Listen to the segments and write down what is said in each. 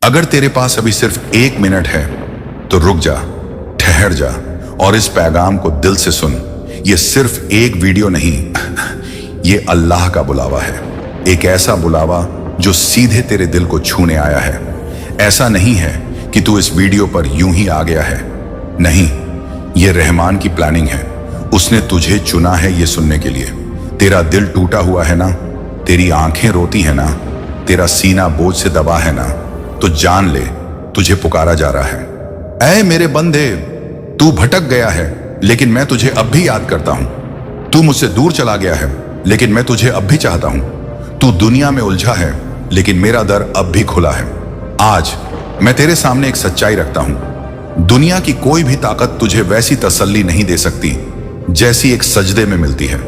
अगर तेरे पास अभी सिर्फ 1 मिनट है तो रुक जा, ठहर जा और इस पैगाम को दिल से सुन। ये सिर्फ एक वीडियो नहीं, ये अल्लाह का बुलावा है। एक ऐसा बुलावा जो सीधे तेरे दिल को छूने आया है। ऐसा नहीं है कि तू इस वीडियो पर यूं ही आ गया है, नहीं, ये रहमान की प्लानिंग है। उसने तुझे चुना है ये सुनने के लिए। तेरा दिल टूटा हुआ है ना, तेरी आंखें रोती है ना, तेरा सीना बोझ से दबा है ना, तो जान ले तुझे पुकारा जा रहा है। ऐ मेरे बंदे, तू भटक गया है लेकिन मैं तुझे अब भी याद करता हूं। तू मुझसे दूर चला गया है लेकिन मैं तुझे अब भी चाहता हूं। तू दुनिया में उलझा है लेकिन मेरा दर अब भी खुला है। आज मैं तेरे सामने एक सच्चाई रखता हूं। दुनिया की कोई भी ताकत तुझे वैसी तसल्ली नहीं दे सकती जैसी एक सजदे में मिलती है।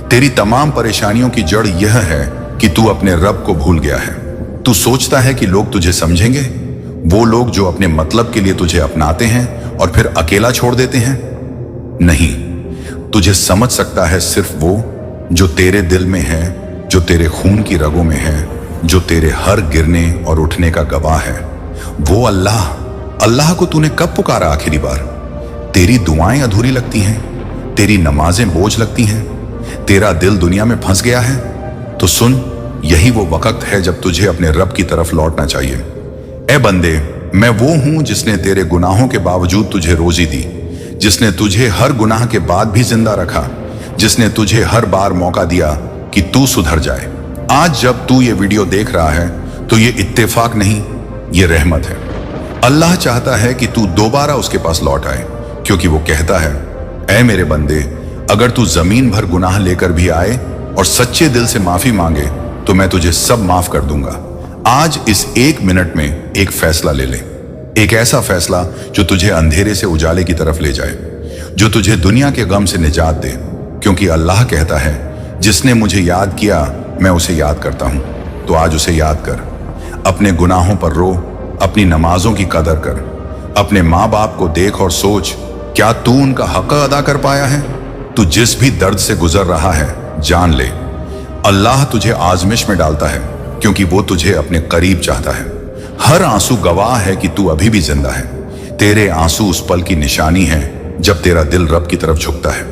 तेरी तमाम परेशानियों की जड़ यह है कि तू अपने रब को भूल गया है। तू सोचता है कि लोग तुझे समझेंगे, वो लोग जो अपने मतलब के लिए तुझे अपनाते हैं और फिर अकेला छोड़ देते हैं। नहीं, तुझे समझ सकता है सिर्फ वो जो तेरे दिल में है, जो तेरे खून की रगों में है, जो तेरे हर गिरने और उठने का गवाह है। वो अल्लाह को तूने कब पुकारा आखिरी बार? तेरी दुआएं अधूरी लगती हैं, तेरी नमाजें बोझ लगती हैं, तेरा दिल दुनिया में फंस गया है। तो सुन, यही वो वक्त है जब तुझे अपने रब की तरफ लौटना चाहिए। ए बंदे, मैं वो हूं जिसने तेरे गुनाहों के बावजूद तुझे रोजी दी, जिसने तुझे हर गुनाह के बाद भी जिंदा रखा, जिसने तुझे हर बार मौका दिया कि तू सुधर जाए। आज जब तू ये वीडियो देख रहा है तो ये इत्तेफाक नहीं, ये रहमत है। अल्लाह चाहता है कि तू दोबारा उसके पास लौट आए, क्योंकि वो कहता है, ऐ मेरे बंदे, अगर तू जमीन भर गुनाह लेकर भी आए और सच्चे दिल से माफी मांगे तो मैं तुझे सब माफ कर दूंगा। आज इस 1 मिनट में एक फैसला ले ले, एक ऐसा फैसला जो तुझे अंधेरे से उजाले की तरफ ले जाए, जो तुझे दुनिया के गम से निजात दे। क्योंकि अल्लाह कहता है, जिसने मुझे याद किया मैं उसे याद करता हूं। तो आज उसे याद कर, अपने गुनाहों पर रो, अपनी नमाजों की कदर कर, अपने माँ बाप को देख और सोच, क्या तू उनका हक अदा कर पाया है? तू जिस भी दर्द से गुजर रहा है, जान ले अल्लाह तुझे आजमिश में डालता है, क्योंकि वो तुझे अपने करीब चाहता है। हर आंसू गवाह है कि तू अभी भी जिंदा है। तेरे आंसू उस पल की निशानी है जब तेरा दिल रब की तरफ झुकता है।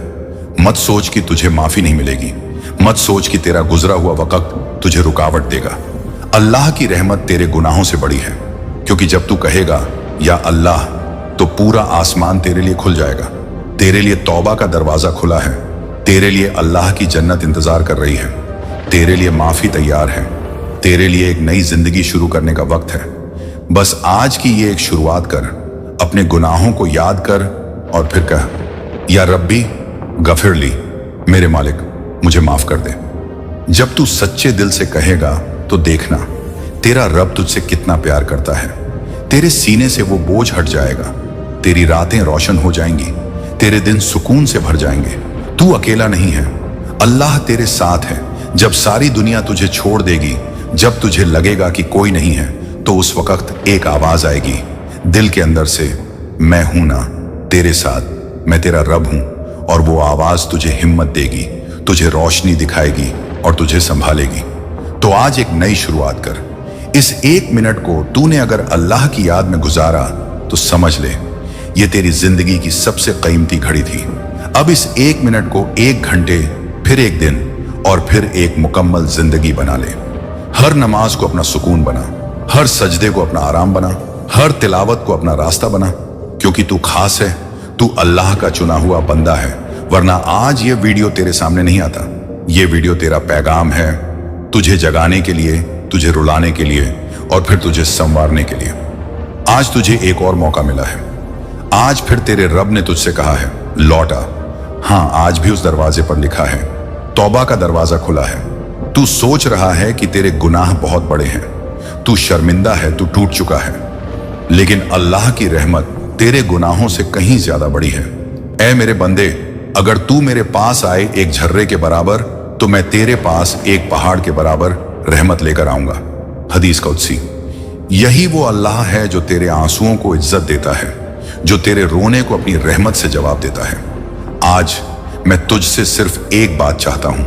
मत सोच कि तुझे माफी नहीं मिलेगी, मत सोच कि तेरा गुजरा हुआ वक्त तुझे रुकावट देगा। अल्लाह की रहमत तेरे गुनाहों से बड़ी है, क्योंकि जब तू कहेगा या अल्लाह, तो पूरा आसमान तेरे लिए खुल जाएगा। तेरे लिए तौबा का दरवाजा खुला है, तेरे लिए अल्लाह की जन्नत इंतजार कर रही है, तेरे लिए माफी तैयार है, तेरे लिए एक नई जिंदगी शुरू करने का वक्त है। बस आज की ये एक शुरुआत कर, अपने गुनाहों को याद कर और फिर कह, या रब्बी गफिरली, मेरे मालिक मुझे माफ कर दे। जब तू सच्चे दिल से कहेगा तो देखना तेरा रब तुझसे कितना प्यार करता है। तेरे सीने से वो बोझ हट जाएगा, तेरी रातें रोशन हो जाएंगी, तेरे दिन सुकून से भर जाएंगे। तू अकेला नहीं है, अल्लाह तेरे साथ है। जब सारी दुनिया तुझे छोड़ देगी, जब तुझे लगेगा कि कोई नहीं है, तो उस वक्त एक आवाज आएगी दिल के अंदर से, मैं हूं ना तेरे साथ, मैं तेरा रब हूं। और वो आवाज तुझे हिम्मत देगी, तुझे रोशनी दिखाएगी और तुझे संभालेगी। तो आज एक नई शुरुआत कर। इस 1 मिनट को तूने अगर अल्लाह की याद में गुजारा तो समझ ले ये तेरी जिंदगी की सबसे कीमती घड़ी थी। अब इस 1 मिनट को 1 घंटे, फिर 1 दिन और फिर एक मुकम्मल जिंदगी बना ले। हर नमाज को अपना सुकून बना, हर सजदे को अपना आराम बना, हर तिलावत को अपना रास्ता बना, क्योंकि तू खास है, तू अल्लाह का चुना हुआ बंदा है। वरना आज ये वीडियो तेरे सामने नहीं आता। ये वीडियो तेरा पैगाम है, तुझे जगाने के लिए, तुझे रुलाने के लिए और फिर तुझे संवारने के लिए। आज तुझे एक और मौका मिला है। आज फिर तेरे रब ने तुझसे कहा है, लौटा। हाँ, आज भी उस दरवाजे पर लिखा है, तौबा का दरवाजा खुला है। तू सोच रहा है कि तेरे गुनाह बहुत बड़े हैं, तू शर्मिंदा है, तू टूट चुका है, लेकिन अल्लाह की रहमत तेरे गुनाहों से कहीं ज्यादा बड़ी है। ऐ मेरे बंदे, अगर तू मेरे पास आए एक झर्रे के बराबर, तो मैं तेरे पास एक पहाड़ के बराबर रहमत लेकर आऊंगा। हदीस कुदसी। यही वो अल्लाह है जो तेरे आंसुओं को इज्जत देता है, जो तेरे रोने को अपनी रहमत से जवाब देता है। आज मैं तुझसे सिर्फ एक बात चाहता हूं,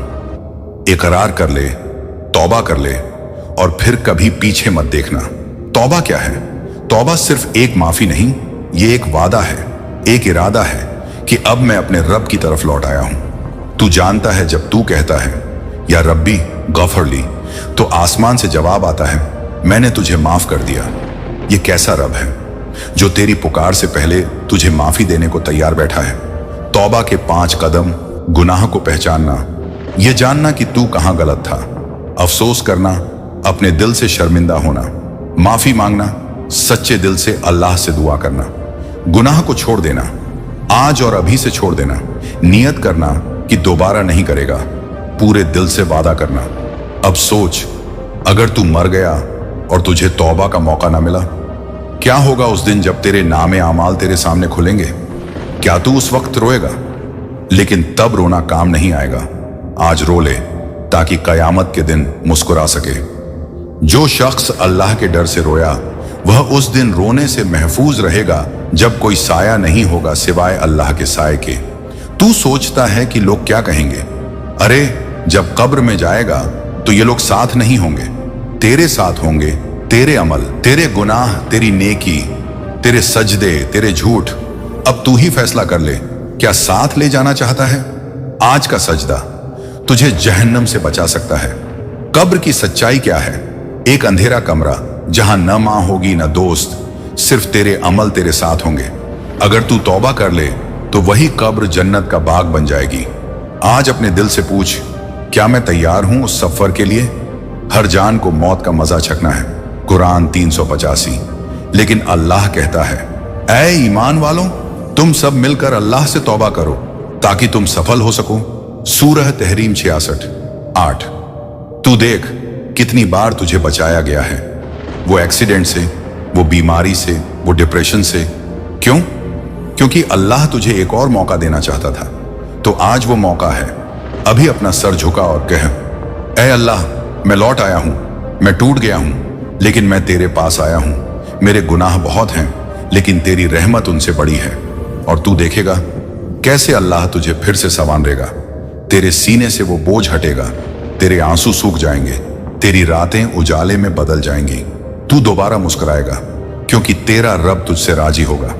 इकरार कर ले, तौबा कर ले और फिर कभी पीछे मत देखना। तौबा क्या है? तौबा सिर्फ एक माफी नहीं, ये एक वादा है, एक इरादा है कि अब मैं अपने रब की तरफ लौट आया हूं। तू जानता है जब तू कहता है या रब्बी गफरली, तो आसमान से जवाब आता है मैंने तुझे माफ कर दिया। ये कैसा रब है जो तेरी पुकार से पहले तुझे माफी देने को तैयार बैठा है। तौबा के 5 कदम: गुनाह को पहचानना, यह जानना कि तू कहां गलत था। अफसोस करना, अपने दिल से शर्मिंदा होना। माफी मांगना, सच्चे दिल से अल्लाह से दुआ करना। गुनाह को छोड़ देना, आज और अभी से छोड़ देना। नियत करना कि दोबारा नहीं करेगा। पूरे दिल से वादा करना। अब सोच, अगर तू मर गया और तुझे तौबा का मौका ना मिला, क्या होगा उस दिन जब तेरे नामे आमाल तेरे सामने खुलेंगे? क्या तू उस वक्त रोएगा? लेकिन तब रोना काम नहीं आएगा। आज रो ले ताकि कयामत के दिन मुस्कुरा सके। जो शख्स अल्लाह के डर से रोया वह उस दिन रोने से महफूज रहेगा जब कोई साया नहीं होगा सिवाय अल्लाह के साए के। तू सोचता है कि लोग क्या कहेंगे? अरे जब कब्र में जाएगा तो ये लोग साथ नहीं होंगे, तेरे साथ होंगे तेरे अमल, तेरे गुनाह, तेरी नेकी, तेरे सजदे, तेरे झूठ। अब तू ही फैसला कर ले, क्या साथ ले जाना चाहता है? आज का सजदा तुझे जहन्नम से बचा सकता है। कब्र की सच्चाई क्या है? एक अंधेरा कमरा जहां न मां होगी न दोस्त, सिर्फ तेरे अमल तेरे साथ होंगे। अगर तू तौबा कर ले तो वही कब्र जन्नत का बाग बन जाएगी। आज अपने दिल से पूछ, क्या मैं तैयार हूं उस सफर के लिए? हर जान को मौत का मजा चखना है, कुरान 385। लेकिन अल्लाह कहता है, ऐ ईमान वालों, तुम सब मिलकर अल्लाह से तौबा करो ताकि तुम सफल हो सको। सूरह तहरीम 66:8। तू देख कितनी बार तुझे बचाया गया है, वो एक्सीडेंट से, वो बीमारी से, वो डिप्रेशन से। क्यों? क्योंकि अल्लाह तुझे एक और मौका देना चाहता था। तो आज वो मौका है। अभी अपना सर झुका और कह, ऐ अल्लाह, मैं लौट आया हूं, मैं टूट गया हूं, लेकिन मैं तेरे पास आया हूं। मेरे गुनाह बहुत हैं, लेकिन तेरी रहमत उनसे बड़ी है। और तू देखेगा कैसे अल्लाह तुझे फिर से संवारेगा। तेरे सीने से वो बोझ हटेगा, तेरे आंसू सूख जाएंगे, तेरी रातें उजाले में बदल जाएंगी। तू दोबारा मुस्कुराएगा क्योंकि तेरा रब तुझसे राजी होगा।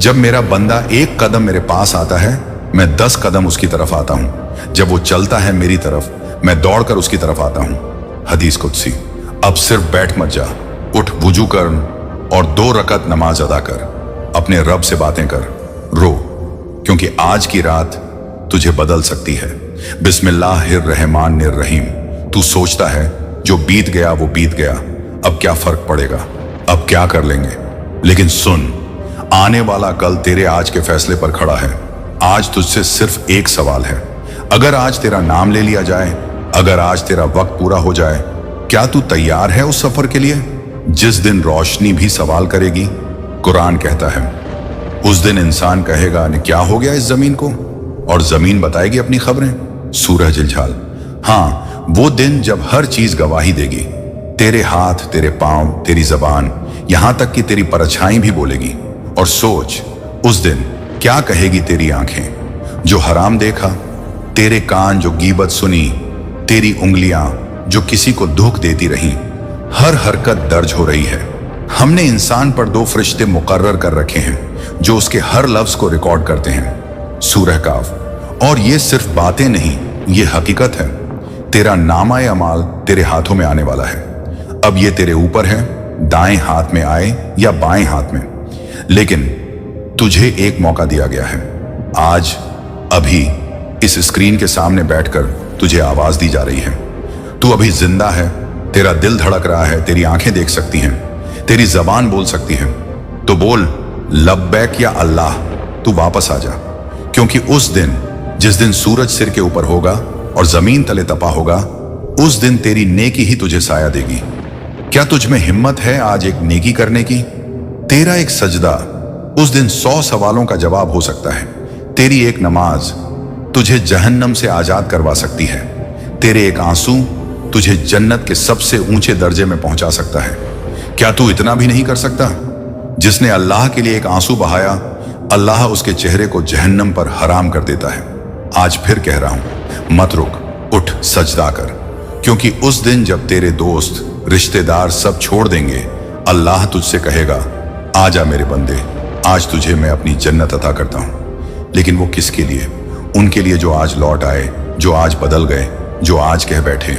जब मेरा बंदा एक कदम मेरे पास आता है, मैं 10 कदम उसकी तरफ आता हूं। जब वो चलता है मेरी तरफ, मैं दौड़कर उसकी तरफ आता हूं। हदीस कुदसी। अब सिर्फ बैठ मत जा, उठ, वुजू कर और 2 रकत नमाज अदा कर। अपने रब से बातें कर, रो, क्योंकि आज की रात तुझे बदल सकती है। बिस्मिल्लाहिर्रहमानिर्रहीम। तू सोचता है जो बीत गया वो बीत गया, अब क्या फर्क पड़ेगा, अब क्या कर लेंगे। लेकिन सुन, आने वाला कल तेरे आज के फैसले पर खड़ा है। आज तुझसे सिर्फ एक सवाल है। अगर आज तेरा नाम ले लिया जाए, अगर आज तेरा वक्त पूरा हो जाए, क्या तू तैयार है उस सफर के लिए जिस दिन रोशनी भी सवाल करेगी? कुरान कहता है, उस दिन इंसान कहेगा ने क्या हो गया इस जमीन को, और जमीन बताएगी अपनी खबरें। सूरह जिलझाल। हाँ, वो दिन जब हर चीज गवाही देगी। तेरे हाथ, तेरे पांव, तेरी जबान, यहां तक कि तेरी परछाई भी बोलेगी। और सोच, उस दिन क्या कहेगी तेरी आंखें जो हराम देखा, तेरे कान जो गीबत सुनी, तेरी उंगलियां जो किसी को दुख देती रही। हर हरकत दर्ज हो रही है। हमने इंसान पर 2 फरिश्ते मुकर्रर कर रखे हैं जो उसके हर लफ्ज को रिकॉर्ड करते हैं। सूरह काफ। और ये सिर्फ बातें नहीं, ये हकीकत है। तेरा नामा अमाल तेरे हाथों में आने वाला है। अब ये तेरे ऊपर है, दाएं हाथ में आए या बाएं हाथ में। लेकिन तुझे एक मौका दिया गया है। आज, अभी इस स्क्रीन के सामने बैठकर तुझे आवाज दी जा रही है। तू अभी जिंदा है, तेरा दिल धड़क रहा है, तेरी आंखें देख सकती हैं, तेरी जबान बोल सकती है। तो बोल लब्बैक या अल्लाह, तू वापस आ जा। क्योंकि उस दिन, जिस दिन सूरज सिर के ऊपर होगा और जमीन तले तपा होगा, उस दिन तेरी नेकी ही तुझे साया देगी। क्या तुझ में हिम्मत है आज एक नेकी करने की? तेरा एक सजदा उस दिन 100 सवालों का जवाब हो सकता है। तेरी एक नमाज तुझे जहन्नम से आजाद करवा सकती है। तेरे एक आंसू तुझे जन्नत के सबसे ऊंचे दर्जे में पहुंचा सकता है। क्या तू इतना भी नहीं कर सकता? जिसने अल्लाह के लिए एक आंसू बहाया, अल्लाह उसके चेहरे को जहन्नम पर हराम कर देता है। आज फिर कह रहा हूं, मत रुक, उठ, सजदा कर। क्योंकि उस दिन जब तेरे दोस्त, रिश्तेदार सब छोड़ देंगे, अल्लाह तुझसे कहेगा, आजा मेरे बंदे, आज तुझे मैं अपनी जन्नत अता करता हूं। लेकिन वो किसके लिए? उनके लिए जो आज लौट आए, जो आज बदल गए, जो आज कह बैठे,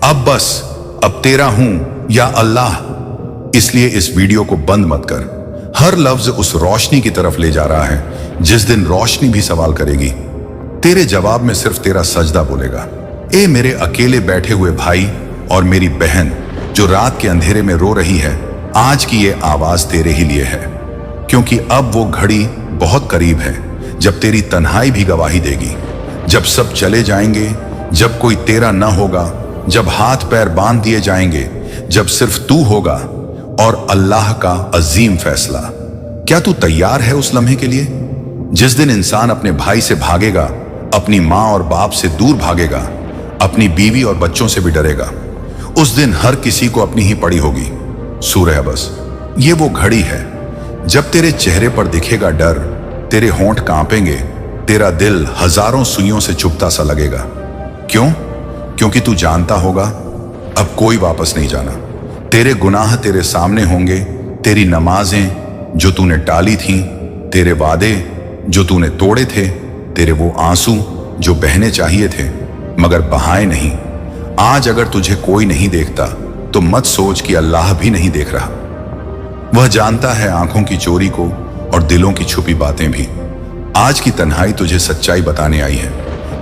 अब बस, अब तेरा हूं या अल्लाह। इसलिए इस वीडियो को बंद मत कर। हर लफ्ज उस रोशनी की तरफ ले जा रहा है जिस दिन रोशनी भी सवाल करेगी। तेरे जवाब में सिर्फ तेरा सजदा बोलेगा, ए मेरे अकेले बैठे हुए भाई और मेरी बहन जो रात के अंधेरे में रो रही है, आज की ये आवाज तेरे ही लिए है। क्योंकि अब वो घड़ी बहुत करीब है जब तेरी तन्हाई भी गवाही देगी, जब सब चले जाएंगे, जब कोई तेरा न होगा, जब हाथ पैर बांध दिए जाएंगे, जब सिर्फ तू होगा और अल्लाह का अजीम फैसला। क्या तू तैयार है उस लम्हे के लिए जिस दिन इंसान अपने भाई से भागेगा, अपनी माँ और बाप से दूर भागेगा, अपनी बीवी और बच्चों से भी डरेगा? उस दिन हर किसी को अपनी ही पड़ी होगी सूरह अबस। ये वो घड़ी है जब तेरे चेहरे पर दिखेगा डर, तेरे होंठ कांपेंगे, तेरा दिल हजारों सुइयों से चुभता सा लगेगा। क्यों? क्योंकि तू जानता होगा अब कोई वापस नहीं जाना। तेरे गुनाह तेरे सामने होंगे, तेरी नमाजें जो तूने टाली थीं, तेरे वादे जो तूने तोड़े थे, तेरे वो आंसू जो बहने चाहिए थे मगर बहाए नहीं। आज अगर तुझे कोई नहीं देखता तो मत सोच कि अल्लाह भी नहीं देख रहा। वह जानता है आंखों की चोरी को और दिलों की छुपी बातें भी। आज की तन्हाई तुझे सच्चाई बताने आई है।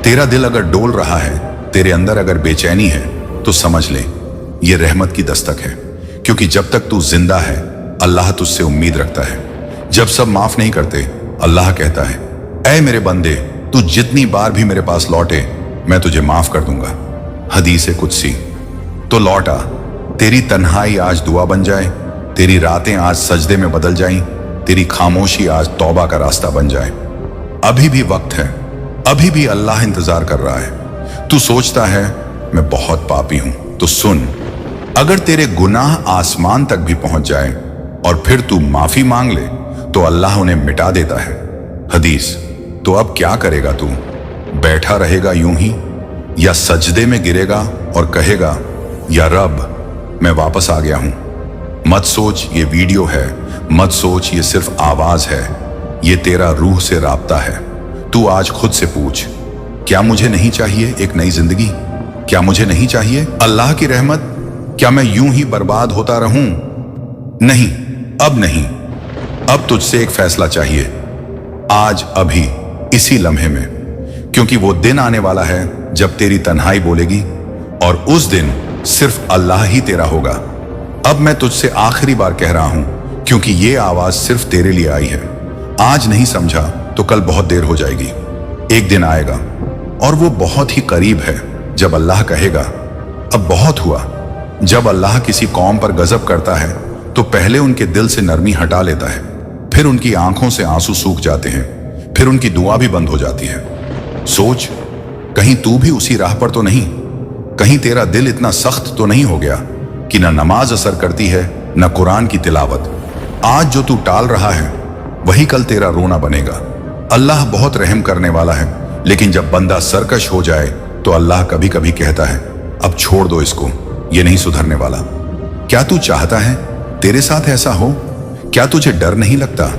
तेरा दिल अगर डोल रहा है, तेरे अंदर अगर बेचैनी है, तो समझ ले ये रहमत की दस्तक है। क्योंकि जब तक तू जिंदा है अल्लाह तुझसे उम्मीद रखता है। जब सब माफ नहीं करते, अल्लाह कहता है, ऐ मेरे बंदे, तू जितनी बार भी मेरे पास लौटे मैं तुझे माफ कर दूंगा। हदीस कुदसी। तो लौट आ, तेरी तन्हाई आज दुआ बन जाए, तेरी रातें आज सजदे में बदल जाएं, तेरी खामोशी आज तौबा का रास्ता बन जाए। अभी भी वक्त है, अभी भी अल्लाह इंतजार कर रहा है। तू सोचता है मैं बहुत पापी हूं, तो सुन, अगर तेरे गुनाह आसमान तक भी पहुंच जाए और फिर तू माफी मांग ले तो अल्लाह उन्हें मिटा देता है। हदीस। तो अब क्या करेगा तू? बैठा रहेगा यूं ही या सजदे में गिरेगा और कहेगा, या रब मैं वापस आ गया हूं? मत सोच ये वीडियो है, मत सोच ये सिर्फ आवाज है, ये तेरा रूह से राब्ता है। तू आज खुद से पूछ, क्या मुझे नहीं चाहिए एक नई जिंदगी? क्या मुझे नहीं चाहिए अल्लाह की रहमत? क्या मैं यूं ही बर्बाद होता रहूं? नहीं, अब नहीं। अब तुझसे एक फैसला चाहिए, आज, अभी, इसी लम्हे में। क्योंकि वो दिन आने वाला है जब तेरी तन्हाई बोलेगी और उस दिन सिर्फ अल्लाह ही तेरा होगा। अब मैं तुझसे आखिरी बार कह रहा हूं क्योंकि ये आवाज सिर्फ तेरे लिए आई है। आज नहीं समझा तो कल बहुत देर हो जाएगी। एक दिन आएगा और वो बहुत ही करीब है जब अल्लाह कहेगा, अब बहुत हुआ। जब अल्लाह किसी कौम पर गजब करता है तो पहले उनके दिल से नरमी हटा लेता है, फिर उनकी आंखों से आंसू सूख जाते हैं, फिर उनकी दुआ भी बंद हो जाती है। सोच, कहीं तू भी उसी राह पर तो नहीं? कहीं तेरा दिल इतना सख्त तो नहीं हो गया कि ना नमाज असर करती है ना कुरान की तिलावत? आज जो तू टाल रहा है वही कल तेरा रोना बनेगा। अल्लाह बहुत रहम करने वाला है, लेकिन जब बंदा सरकश हो जाए तो अल्लाह कभी कभी कहता है, अब छोड़ दो इसको, ये नहीं सुधरने वाला। क्या तू चाहता है तेरे साथ ऐसा हो? क्या तुझे डर नहीं लगता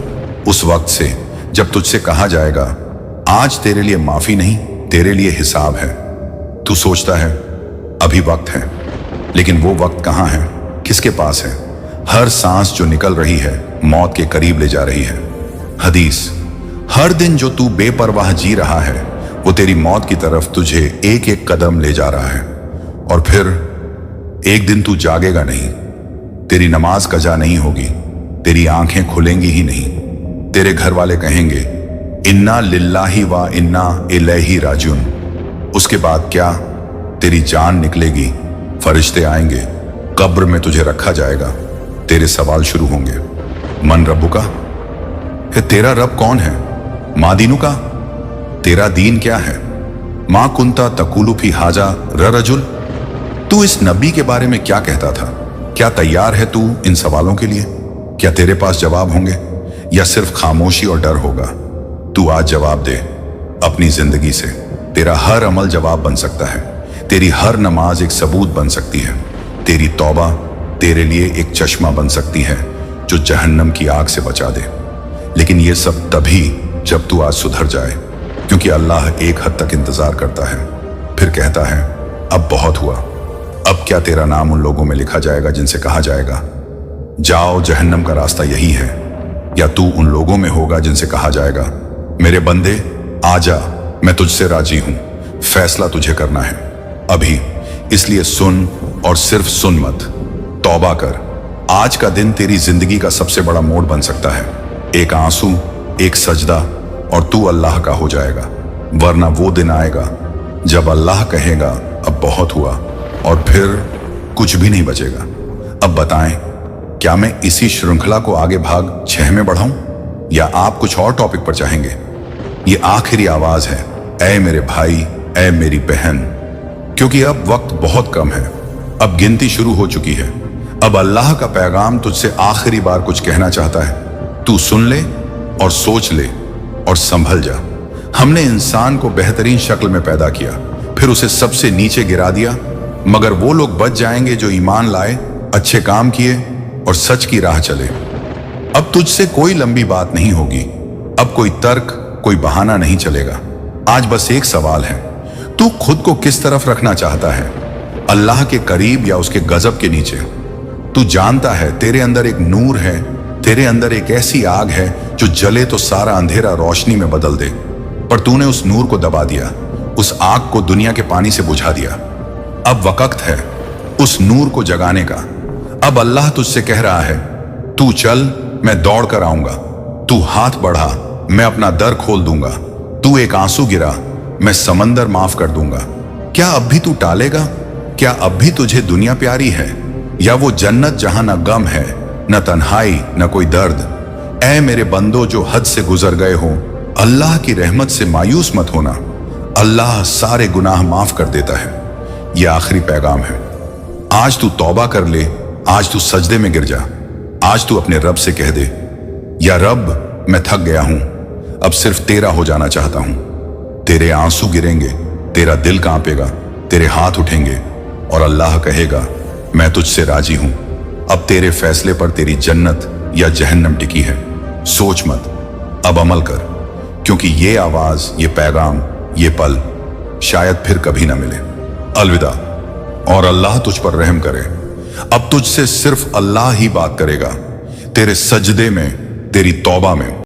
उस वक्त से जब तुझसे कहा जाएगा, आज तेरे लिए माफी नहीं, तेरे लिए हिसाब है? तू सोचता है अभी वक्त है, लेकिन वो वक्त कहाँ है, किसके पास है? हर सांस जो निकल रही है मौत के करीब ले जा रही है। हदीस। हर दिन जो तू बेपरवाह जी रहा है वो तेरी मौत की तरफ तुझे एक एक कदम ले जा रहा है। और फिर एक दिन तू जागेगा नहीं, तेरी नमाज कजा नहीं होगी, तेरी आंखें खुलेंगी ही नहीं। तेरे घर वाले कहेंगे, इन्ना लिल्लाही व इन्ना इलैही राजिऊन। उसके बाद क्या? तेरी जान निकलेगी, फरिश्ते आएंगे, कब्र में तुझे रखा जाएगा, तेरे सवाल शुरू होंगे। मन रब्बुका, तेरा रब कौन है? मा दीनुका, तेरा दीन क्या है? मा कुंता तकुलु फी हाजा रजुल, तू इस नबी के बारे में क्या कहता था? क्या तैयार है तू इन सवालों के लिए? क्या तेरे पास जवाब होंगे या सिर्फ खामोशी और डर होगा? तू आज जवाब दे अपनी जिंदगी से। तेरा हर अमल जवाब बन सकता है, तेरी हर नमाज एक सबूत बन सकती है, तेरी तौबा तेरे लिए एक चश्मा बन सकती है जो जहन्नम की आग से बचा दे। लेकिन ये सब तभी जब तू आज सुधर जाए, क्योंकि अल्लाह एक हद तक इंतजार करता है, फिर कहता है अब बहुत हुआ। अब क्या तेरा नाम उन लोगों में लिखा जाएगा जिनसे कहा जाएगा जाओ जहन्नम का रास्ता यही है, या तू उन लोगों में होगा जिनसे कहा जाएगा मेरे बंदे आजा, मैं तुझसे राजी हूं, फैसला तुझे करना है अभी, इसलिए सुन और सिर्फ सुन मत, तौबा कर। आज का दिन तेरी जिंदगी का सबसे बड़ा मोड़ बन सकता है। एक आंसू, एक सजदा और तू अल्लाह का हो जाएगा। वरना वो दिन आएगा जब अल्लाह कहेगा अब बहुत हुआ, और फिर कुछ भी नहीं बचेगा। अब बताएं, क्या मैं इसी श्रृंखला को आगे भाग 6 में बढ़ाऊं, या आप कुछ और टॉपिक पर चाहेंगे? ये आखिरी आवाज है, ऐ मेरे भाई, ऐ मेरी बहन, क्योंकि अब वक्त बहुत कम है। अब गिनती शुरू हो चुकी है। अब अल्लाह का पैगाम तुझसे आखिरी बार कुछ कहना चाहता है। तू सुन ले और सोच ले और संभल जा। हमने इंसान को बेहतरीन शक्ल में पैदा किया, फिर उसे सबसे नीचे गिरा दिया, मगर वो लोग बच जाएंगे जो ईमान लाए, अच्छे काम किए और सच की राह चले। अब तुझसे कोई लंबी बात नहीं होगी, अब कोई तर्क, कोई बहाना नहीं चलेगा। आज बस एक सवाल है, तू खुद को किस तरफ रखना चाहता है, अल्लाह के करीब या उसके गजब के नीचे? तू जानता है तेरे अंदर एक नूर है, तेरे अंदर एक ऐसी आग है जो जले तो सारा अंधेरा रोशनी में बदल दे, पर तूने उस नूर को दबा दिया, उस आग को दुनिया के पानी से बुझा दिया। अब वक्त है उस नूर को जगाने का। अब अल्लाह तुझसे कह रहा है, तू चल, मैं दौड़ कर आऊंगा। तू हाथ बढ़ा, मैं अपना दर खोल दूंगा। तू एक आंसू गिरा, मैं समंदर माफ कर दूंगा। क्या अब भी तू टालेगा? क्या अब भी तुझे दुनिया प्यारी है, या वो जन्नत जहां न गम है, न तन्हाई, न कोई दर्द? ऐ मेरे बंदो जो हद से गुजर गए हो, अल्लाह की रहमत से मायूस मत होना। अल्लाह सारे गुनाह माफ कर देता है। यह आखिरी पैगाम है। आज तू तौबा कर ले, आज तू सजदे में गिर जा, आज तू अपने रब से कह दे, या रब मैं थक गया हूं, अब सिर्फ तेरा हो जाना चाहता हूं। तेरे आंसू गिरेंगे, तेरा दिल कांपेगा, तेरे हाथ उठेंगे और अल्लाह कहेगा मैं तुझसे राजी हूं। अब तेरे फैसले पर तेरी जन्नत या जहन्नम टिकी है। सोच मत, अब अमल कर, क्योंकि ये आवाज, ये पैगाम, ये पल शायद फिर कभी ना मिले। अलविदा, और अल्लाह तुझ पर रहम करे। अब तुझसे सिर्फ अल्लाह ही बात करेगा, तेरे सजदे में, तेरी तौबा में।